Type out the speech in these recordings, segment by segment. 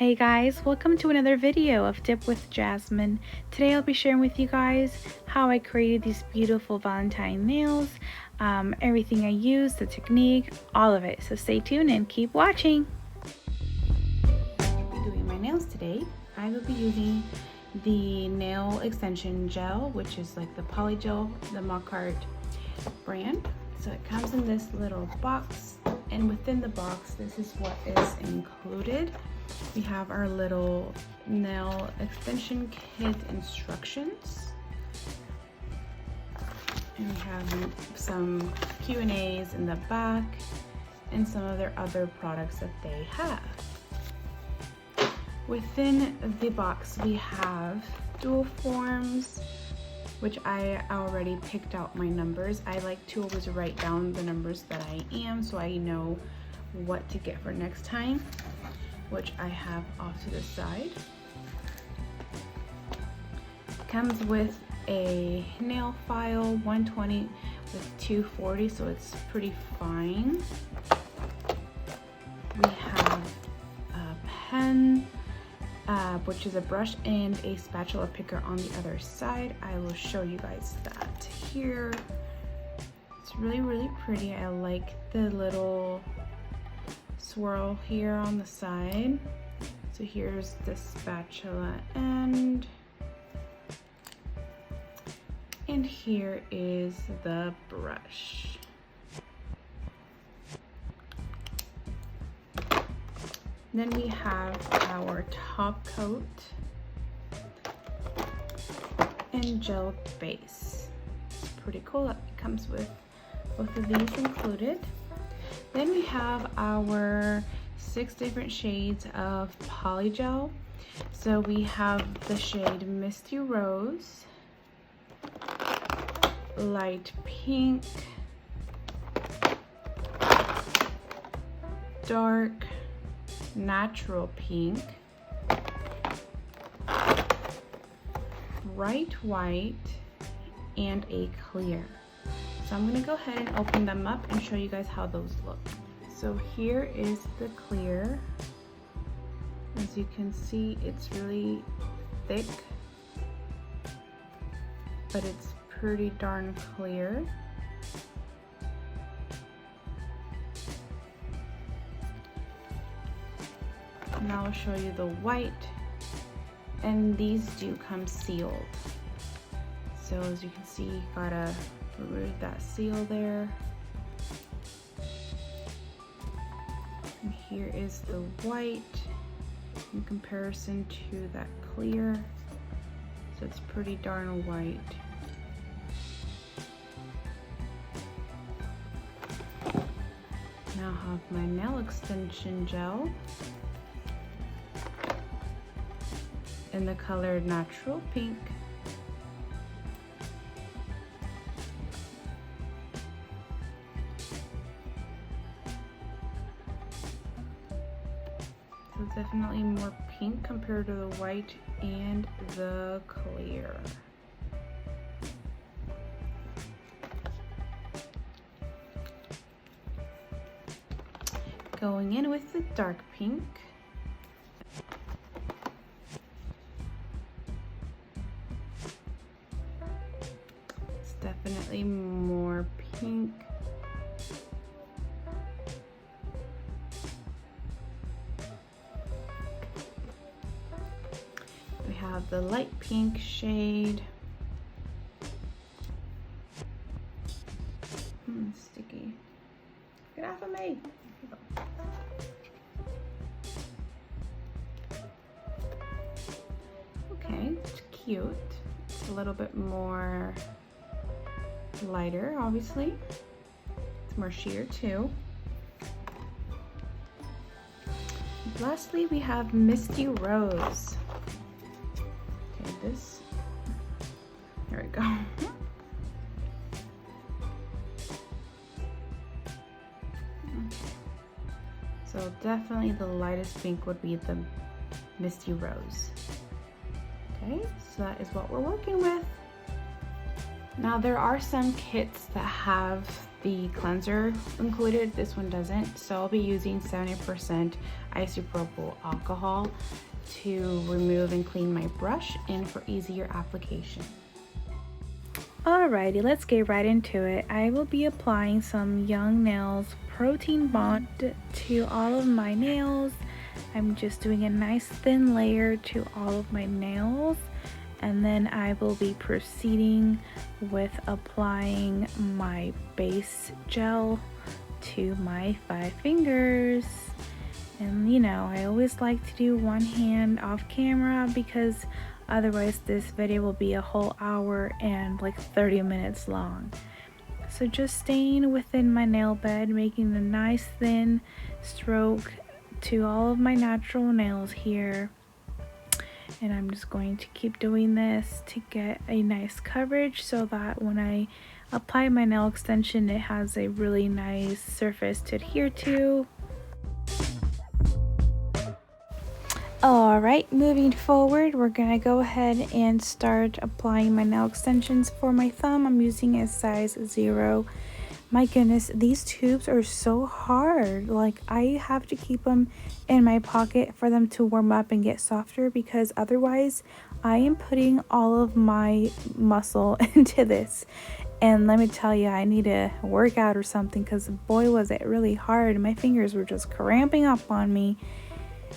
Hey guys, welcome to another video of Dip with Jasmine. Today I'll be sharing with you guys how I created these beautiful Valentine nails, everything I used, the technique, all of it. So stay tuned and keep watching. I'll be doing my nails today. I will be using the nail extension gel, which is like the Polygel, the Makartt brand. So it comes in this little box, and within the box, this is what is included. We have our little nail extension kit instructions, and we have some Q&As in the back and some of their other products that they have. Within the box we have dual forms, which I already picked out my numbers. I like to always write down the numbers that I am so I know what to get for next time, which I have off to the side. Comes with a nail file, 120 with 240, so it's pretty fine. We have a pen, which is a brush, and a spatula picker on the other side. I will show you guys that here. It's really pretty. I like the little swirl here on the side. So here's the spatula end, and here is the brush. Then we have our top coat and gel base. It's pretty cool. It comes with both of these included. Then we have our 6 different shades of Polygel. So we have the shade Misty Rose, Light Pink, Dark Natural Pink, Bright White, and a clear. So I'm gonna go ahead and open them up and show you guys how those look. So here is the clear. As you can see, it's really thick, but it's pretty darn clear. Now I'll show you the white, and these do come sealed. So as you can see, you gotta remove that seal there. And here is the white in comparison to that clear. So it's pretty darn white. Now I have my nail extension gel in the color Natural Pink. So it's definitely more pink compared to the white and the clear. Going in with the dark pink. It's definitely more pink. We have the light pink shade. Sticky. Get off of me. Okay, it's cute. It's a little bit more lighter, obviously. It's more sheer too. Lastly, we have Misty Rose. Okay, this, there we go. Okay. So definitely the lightest pink would be the Misty Rose. Okay, so that is what we're working with. Now there are some kits that have the cleanser included. This one doesn't, so I'll be using 70% isopropyl alcohol to remove and clean my brush and for easier application. Alrighty, let's get right into it. I will be applying some Young Nails Protein Bond to all of my nails. I'm just doing a nice thin layer to all of my nails, and then I will be proceeding with applying my base gel to my 5 fingers. And you know, I always like to do one hand off camera because otherwise this video will be a whole hour and like 30 minutes long. So just staying within my nail bed, making a nice thin stroke to all of my natural nails here. And I'm just going to keep doing this to get a nice coverage so that when I apply my nail extension, it has a really nice surface to adhere to. Alright, moving forward, we're gonna go ahead and start applying my nail extensions. For my thumb, I'm using a size 0. My goodness, these tubes are so hard. Like, I have to keep them in my pocket for them to warm up and get softer, because otherwise I am putting all of my muscle into this. And let me tell you, I need to work out or something, because boy was it really hard. My fingers were just cramping up on me.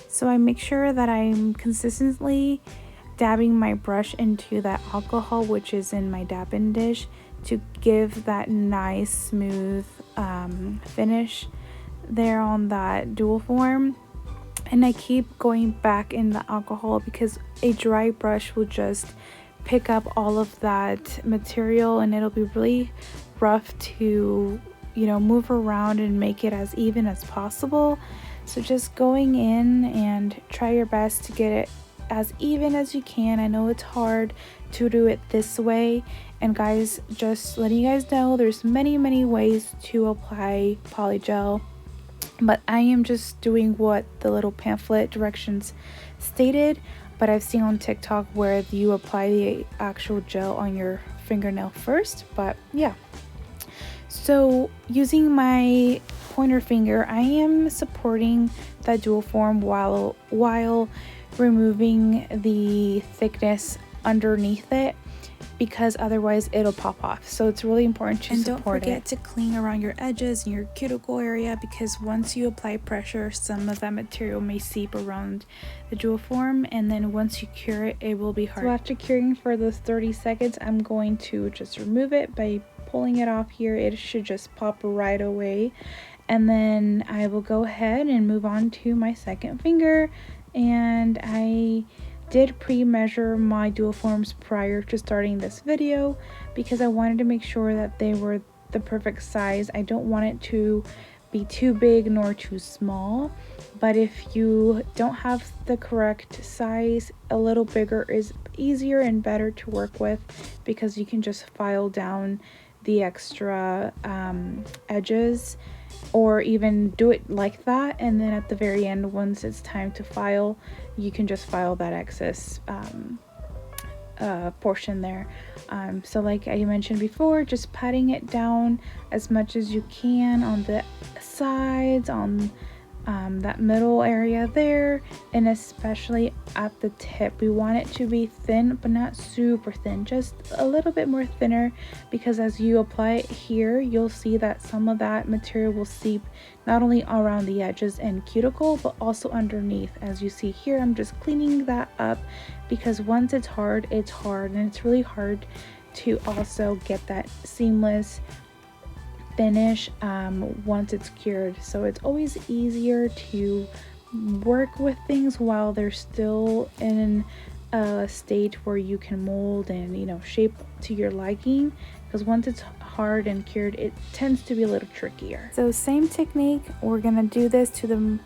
So I make sure that I'm consistently dabbing my brush into that alcohol, which is in my dabbing dish, to give that nice smooth finish there on that dual form. And I keep going back in the alcohol because a dry brush will just pick up all of that material, and it'll be really rough to, you know, move around and make it as even as possible. So just going in and try your best to get it as even as you can. I know it's hard to do it this way, and guys, just letting you guys know, there's many ways to apply polygel, but I am just doing what the little pamphlet directions stated. But I've seen on TikTok where you apply the actual gel on your fingernail first. But yeah, so using my pointer finger, I am supporting that dual form while removing the thickness underneath it, because otherwise it'll pop off. So it's really important to support it. And don't forget to clean around your edges and your cuticle area, because once you apply pressure, some of that material may seep around the dual form, and then once you cure it, it will be hard. So after curing for those 30 seconds, I'm going to just remove it by pulling it off here. It should just pop right away. And then I will go ahead and move on to my second finger. And I did pre-measure my dual forms prior to starting this video because I wanted to make sure that they were the perfect size. I don't want it to be too big nor too small, but if you don't have the correct size, a little bigger is easier and better to work with, because you can just file down the extra edges, or even do it like that, and then at the very end, once it's time to file, you can just file that excess portion there. So like I mentioned before, just patting it down as much as you can on the sides, on that middle area there, and especially at the tip. We want it to be thin, but not super thin, just a little bit more thinner, because as you apply it here, you'll see that some of that material will seep not only around the edges and cuticle, but also underneath. As you see here, I'm just cleaning that up, because once it's hard, and it's really hard to also get that seamless finish once it's cured. So it's always easier to work with things while they're still in a state where you can mold and, you know, shape to your liking, because once it's hard and cured, it tends to be a little trickier. So same technique, we're gonna do this to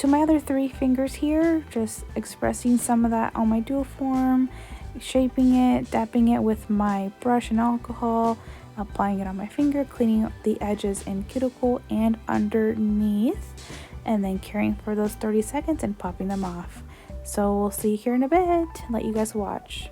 my other 3 fingers here, just expressing some of that on my dual form, shaping it, dapping it with my brush and alcohol, applying it on my finger, cleaning up the edges and cuticle and underneath, and then curing for those 30 seconds and popping them off. So we'll see you here in a bit. Let you guys watch.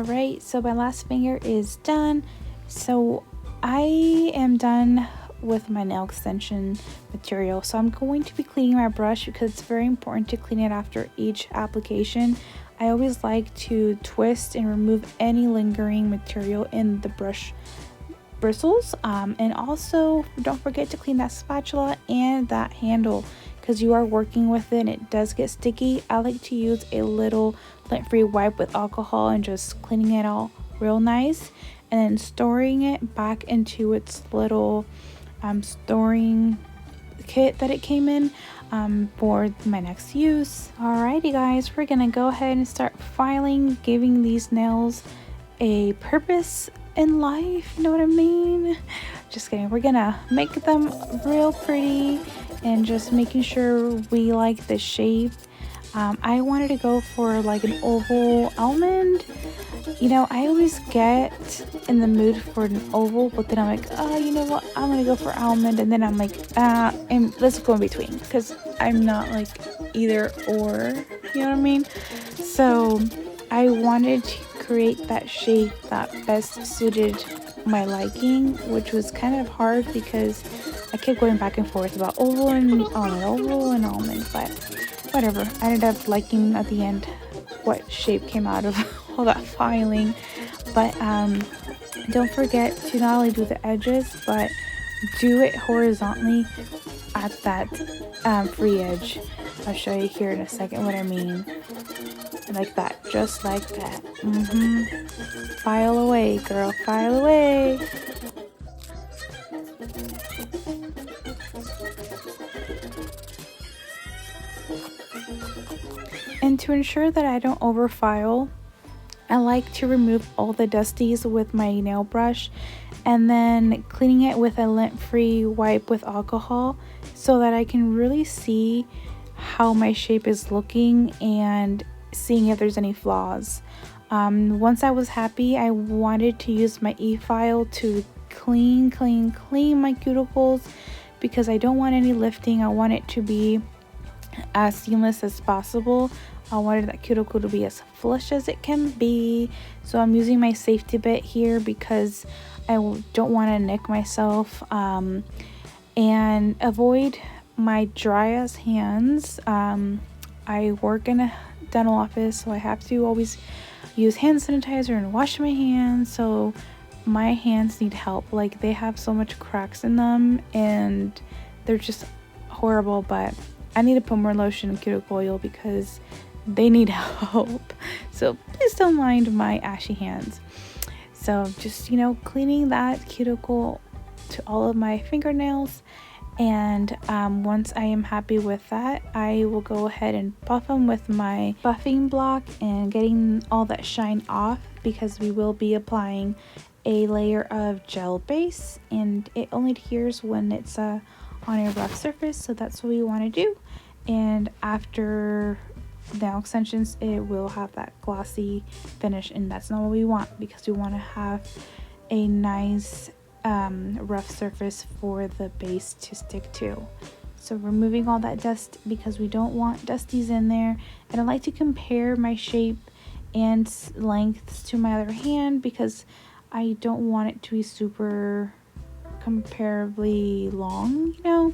Alright, so my last finger is done. So I am done with my nail extension material. So I'm going to be cleaning my brush because it's very important to clean it after each application. I always like to twist and remove any lingering material in the brush bristles, and also don't forget to clean that spatula and that handle because you are working with it and it does get sticky. I like to use a little lint-free wipe with alcohol and just cleaning it all real nice, and then storing it back into its little storing kit that it came in for my next use. Alrighty guys, we're gonna go ahead and start filing, giving these nails a purpose in life, you know what I mean? Just kidding. We're gonna make them real pretty and just making sure we like the shape. I wanted to go for like an oval almond. You know, I always get in the mood for an oval, but then I'm like, oh, you know what, I'm gonna go for almond, and then I'm like, and let's go in between because I'm not like either or, you know what I mean? So I wanted to create that shape that best suited my liking, which was kind of hard because I kept going back and forth about oval and almond, but whatever. I ended up liking at the end what shape came out of all that filing. But don't forget to not only do the edges, but do it horizontally at that free edge. I'll show you here in a second what I mean. Like that, just like that. File away, girl, file away. And to ensure that I don't overfile, I like to remove all the dusties with my nail brush and then cleaning it with a lint-free wipe with alcohol so that I can really see how my shape is looking and seeing if there's any flaws. Once I was happy, I wanted to use my e-file to clean my cuticles because I don't want any lifting. I want it to be as seamless as possible. I wanted that cuticle to be as flush as it can be. So I'm using my safety bit here because I don't want to nick myself, and avoid my dry ass hands. I work in a dental office, so I have to always use hand sanitizer and wash my hands. So my hands need help. Like, they have so much cracks in them and they're just horrible, but I need to put more lotion and cuticle oil because they need help. So please don't mind my ashy hands. So just, you know, cleaning that cuticle to all of my fingernails. And once I am happy with that, I will go ahead and buff them with my buffing block and getting all that shine off because we will be applying a layer of gel base, and it only adheres when it's on a rough surface, so that's what we want to do. And after nail extensions, it will have that glossy finish, and that's not what we want because we want to have a nice rough surface for the base to stick to. So removing all that dust because we don't want dusties in there. And I like to compare my shape and lengths to my other hand because I don't want it to be super comparably long, you know.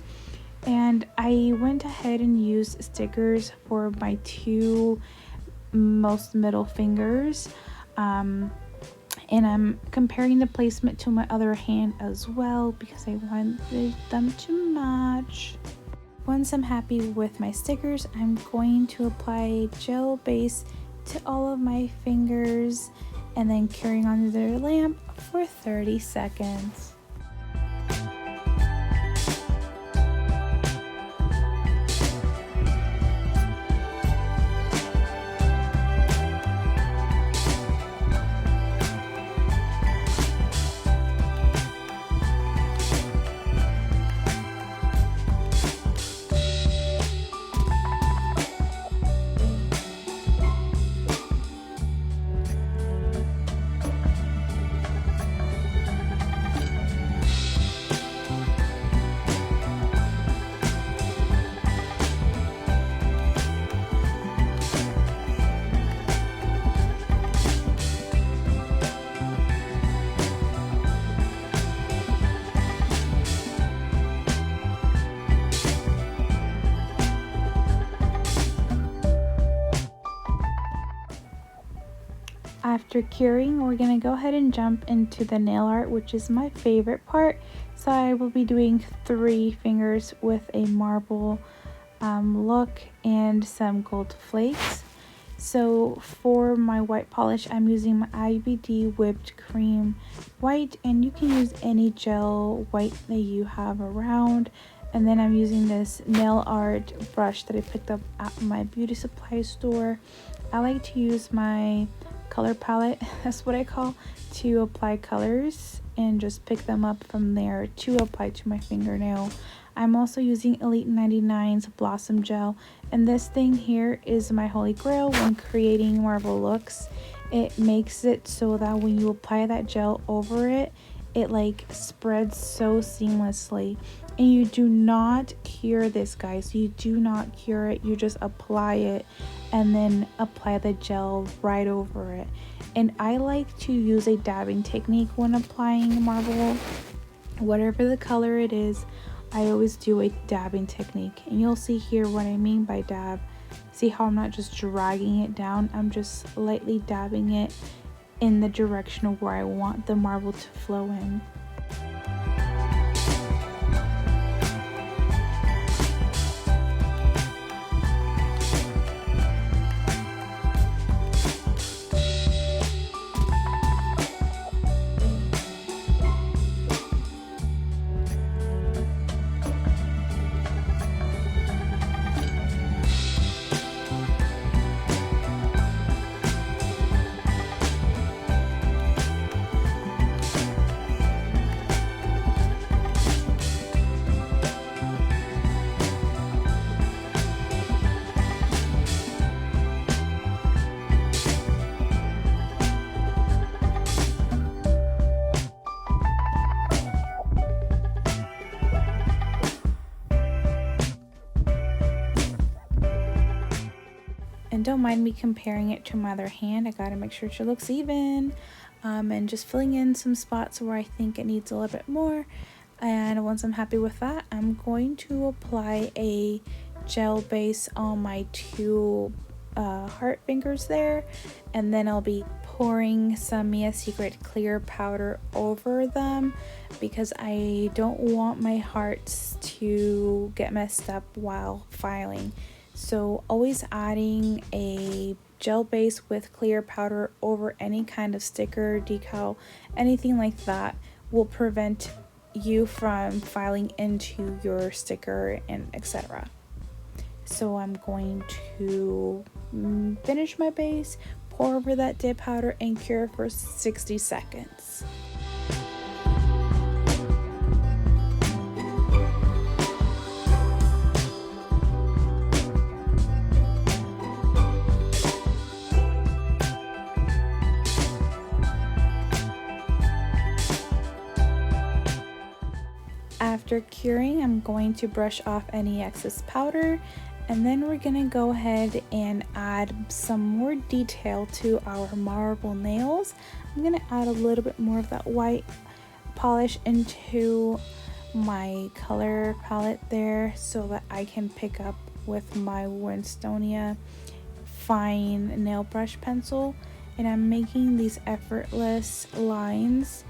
And I went ahead and used stickers for my two most middle fingers, and I'm comparing the placement to my other hand as well because I wanted them to match. Once I'm happy with my stickers, I'm going to apply gel base to all of my fingers and then carrying on the lamp for 30 seconds. After curing, we're going to go ahead and jump into the nail art, which is my favorite part. So I will be doing 3 fingers with a marble look and some gold flakes. So for my white polish, I'm using my IBD whipped cream white, and you can use any gel white that you have around. And then I'm using this nail art brush that I picked up at my beauty supply store. I like to use my color palette, that's what I call, to apply colors and just pick them up from there to apply to my fingernail. I'm also using Elite 99's Blossom Gel, and this thing here is my holy grail when creating marble looks. It makes it so that when you apply that gel over it, it like spreads so seamlessly. And you do not cure this, guys. You do not cure it. You just apply it and then apply the gel right over it. And I like to use a dabbing technique when applying marble. Whatever the color it is, I always do a dabbing technique. And you'll see here what I mean by dab. See how I'm not just dragging it down? I'm just lightly dabbing it in the direction of where I want the marble to flow in. And don't mind me comparing it to my other hand. I gotta make sure it looks even, and just filling in some spots where I think it needs a little bit more. And once I'm happy with that, I'm going to apply a gel base on my 2 heart fingers there, and then I'll be pouring some Mia Secret clear powder over them because I don't want my hearts to get messed up while filing. So always adding a gel base with clear powder over any kind of sticker, decal, anything like that will prevent you from filing into your sticker and etc. So I'm going to finish my base, pour over that dip powder, and cure for 60 seconds. After curing, I'm going to brush off any excess powder, and then we're gonna go ahead and add some more detail to our marble nails. I'm gonna add a little bit more of that white polish into my color palette there so that I can pick up with my Winstonia fine nail brush pencil. And I'm making these effortless lines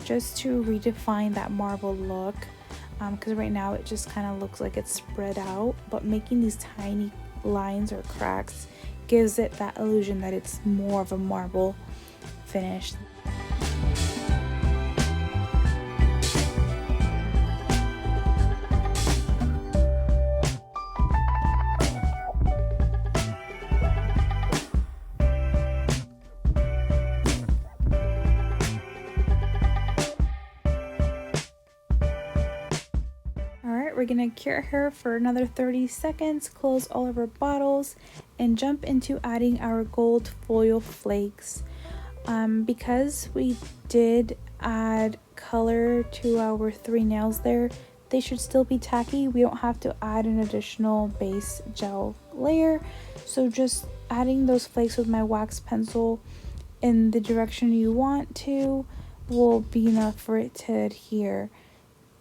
just to redefine that marble look. Because right now it just kind of looks like it's spread out, but making these tiny lines or cracks gives it that illusion that it's more of a marble finish. We're gonna cure her for another 30 seconds, close all of our bottles, and jump into adding our gold foil flakes. Because we did add color to our 3 nails there, they should still be tacky. We don't have to add an additional base gel layer. So just adding those flakes with my wax pencil in the direction you want to will be enough for it to adhere.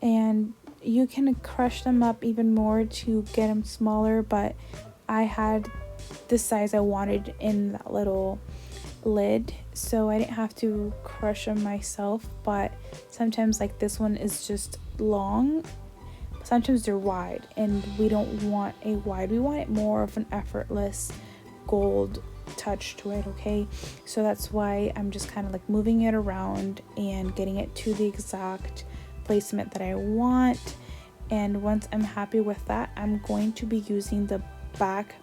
And you can crush them up even more to get them smaller, but I had the size I wanted in that little lid, so I didn't have to crush them myself, but sometimes like this one is just long, sometimes they're wide, and we don't want a wide, we want it more of an effortless gold touch to it. Okay, so that's why I'm just kind of like moving it around and getting it to the exact placement that I want. And once I'm happy with that, I'm going to be using the back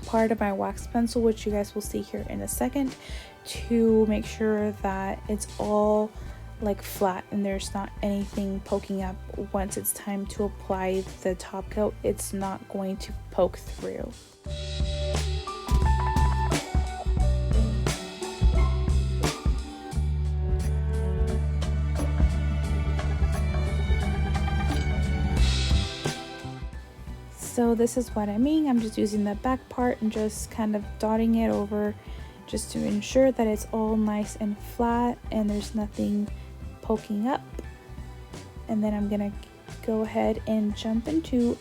part of my wax pencil, which you guys will see here in a second, to make sure that it's all like flat and there's not anything poking up. Once it's time to apply the top coat, it's not going to poke through. So this is what I mean. I'm just using the back part and just kind of dotting it over just to ensure that it's all nice and flat and there's nothing poking up. And then I'm gonna go ahead and jump into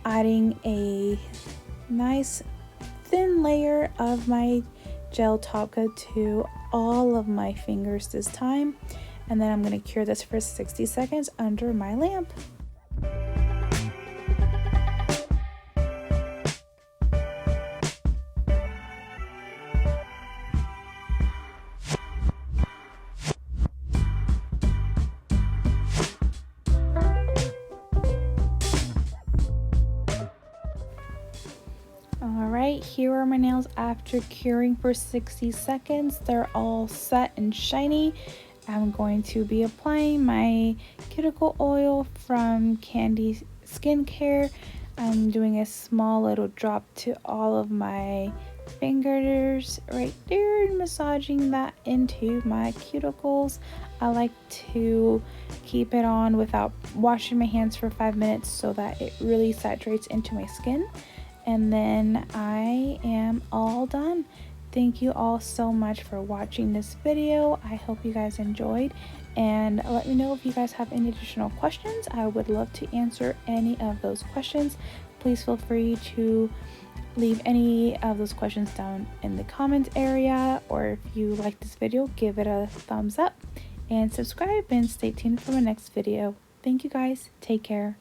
adding a nice thin layer of my gel top coat to all of my fingers this time. And then I'm gonna cure this for 60 seconds under my lamp. Alright, here are my nails after curing for 60 seconds. They're all set and shiny. I'm going to be applying my cuticle oil from Candy Skincare. I'm doing a small little drop to all of my fingers right there and massaging that into my cuticles. I like to keep it on without washing my hands for 5 minutes so that it really saturates into my skin. And then I am all done. Thank you all so much for watching this video. I hope you guys enjoyed, and let me know if you guys have any additional questions. I would love to answer any of those questions. Please feel free to leave any of those questions down in the comment area, or if you like this video, give it a thumbs up and subscribe, and stay tuned for my next video. Thank you guys. Take care.